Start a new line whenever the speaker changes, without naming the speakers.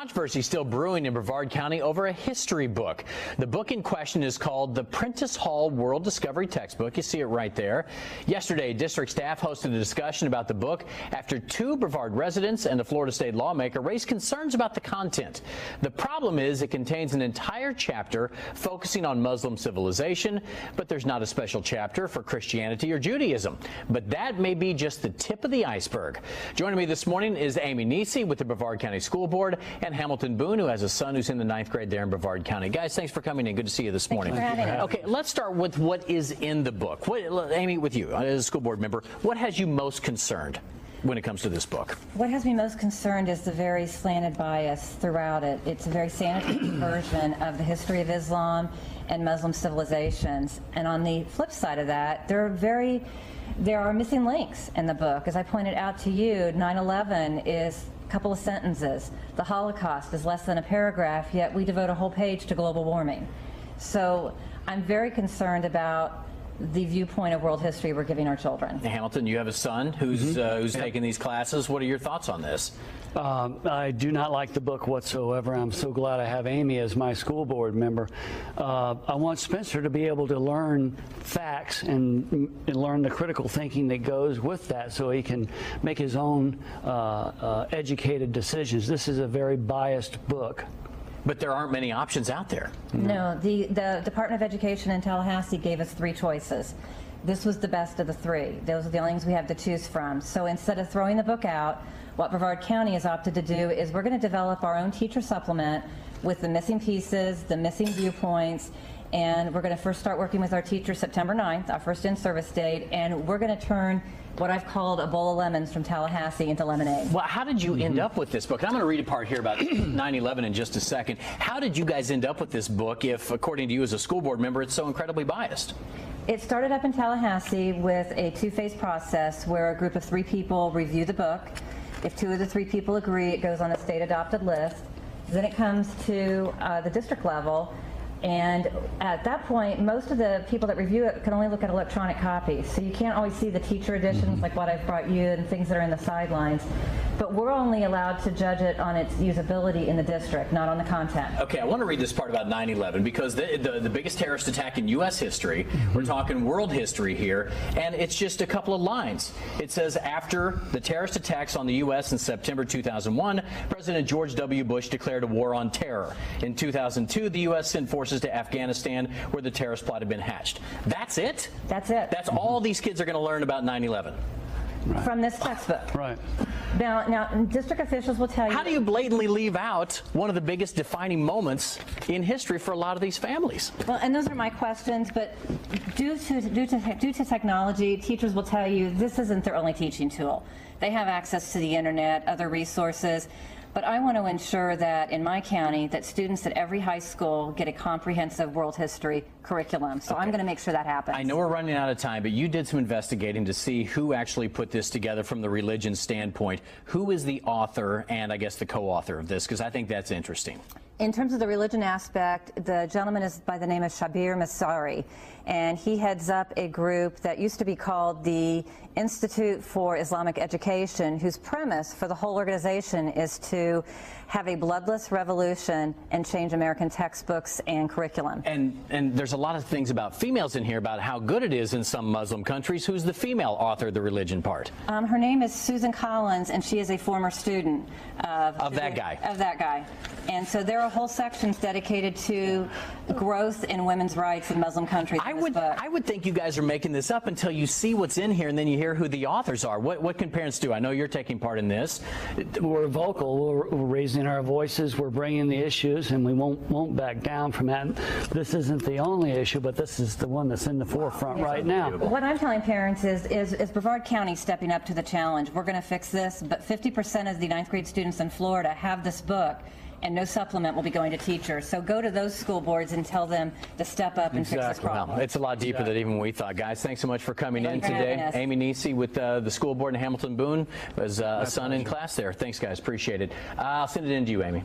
Controversy still brewing in Brevard County over a history book. The book in question is called the Prentice Hall World Discovery Textbook. You see it right there. Yesterday, district staff hosted a discussion about the book after two Brevard residents and a Florida state lawmaker raised concerns about the content. The problem is it contains an entire chapter focusing on Muslim civilization, but there's not a special chapter for Christianity or Judaism. But that may be just the tip of the iceberg. Joining me this morning is Amy Nisi with the Brevard County School Board and Hamilton Boone, who has a son who's in the 9th grade there in Brevard County. Guys, thanks for coming in. Good to see you this morning.
Thank you for having us.
Okay, let's start with what is in the book. Amy, with you as a school board member, what has you most concerned when it comes to this book?
What has me most concerned is the very slanted bias throughout it. It's a very sanitary version of the history of Islam and Muslim civilizations. And on the flip side of that, there are missing links in the book. As I pointed out to you, 9/11 is a couple of sentences. The Holocaust is less than a paragraph, yet we devote a whole page to global warming. So I'm very concerned about the viewpoint of world history we're giving our children.
Hamilton, you have a son who's taking these classes. What are your thoughts on this?
I do not like the book whatsoever. I'm so glad I have Amy as my school board member. I want Spencer to be able to learn facts and learn the critical thinking that goes with that so he can make his own educated decisions. This is a very biased book.
But there aren't many options out there.
No, the Department of Education in Tallahassee gave us 3 choices. This was the best of the 3. Those are the only things we have to choose from. So instead of throwing the book out, what Brevard County has opted to do is we're going to develop our own teacher supplement with the missing pieces, the missing viewpoints, and we're going to first start working with our teachers September 9th, our first in-service date, and we're going to turn what I've called a bowl of lemons from Tallahassee into lemonade.
Well, how did you end up with this book? And I'm going to read a part here about 9/11 in just a second. How did you guys end up with this book if, according to you as a school board member, it's so incredibly biased?
It started up in Tallahassee with a 2-phase process where a group of 3 people review the book. If 2 of the 3 people agree, it goes on a state adopted list. Then it comes to the district level. And at that point, most of the people that review it can only look at electronic copies. So you can't always see the teacher editions like what I've brought you and things that are in the sidelines. But we're only allowed to judge it on its usability in the district, not on the content.
Okay, I want to read this part about 9/11 because the biggest terrorist attack in U.S. history, we're talking world history here, and it's just a couple of lines. It says, after the terrorist attacks on the U.S. in September 2001, President George W. Bush declared a war on terror. In 2002, the U.S. sent forces to Afghanistan where the terrorist plot had been hatched. That's it?
That's it.
That's all these kids are going to learn about 9/11.
Right.
From this textbook.
Right.
Now, district officials will tell you.
How do you blatantly leave out one of the biggest defining moments in history for a lot of these families?
Well, and those are my questions, but due to technology, teachers will tell you this isn't their only teaching tool. They have access to the internet, other resources. But I want to ensure that in my county that students at every high school get a comprehensive world history curriculum. So I'm going to make sure that happens.
I know we're running out of time, but you did some investigating to see who actually put this together from the religion standpoint. Who is the author and I guess the co-author of this? Because I think that's interesting.
In terms of the religion aspect, the gentleman is by the name of Shabir Masari, and he heads up a group that used to be called the Institute for Islamic Education, whose premise for the whole organization is to have a bloodless revolution and change American textbooks and curriculum.
And there's a lot of things about females in here about how good it is in some Muslim countries. Who's the female author of the religion part?
Her name is Susan Collins, and she is a former student
of that guy.
Of that guy. And so there are whole sections dedicated to growth in women's rights in Muslim countries.
I would think you guys are making this up until you see what's in here and then you hear who the authors are. What can parents do? I know you're taking part in this.
We're vocal. We're raising our voices. We're bringing the issues, and we won't back down from that. This isn't the only issue, but this is the one that's in the forefront right now.
What I'm telling parents is Brevard County stepping up to the challenge. We're going to fix this, but 50% of the 9th grade students in Florida have this book, and no supplement will be going to teachers. So go to those school boards and tell them to step up and fix this problem.
Well, it's a lot deeper than even we thought. Guys, thanks so much for coming in today. Amy Nisi with the school board in Hamilton Boone, as a son in class there. Thanks, guys. Appreciate it. I'll send it in to you, Amy.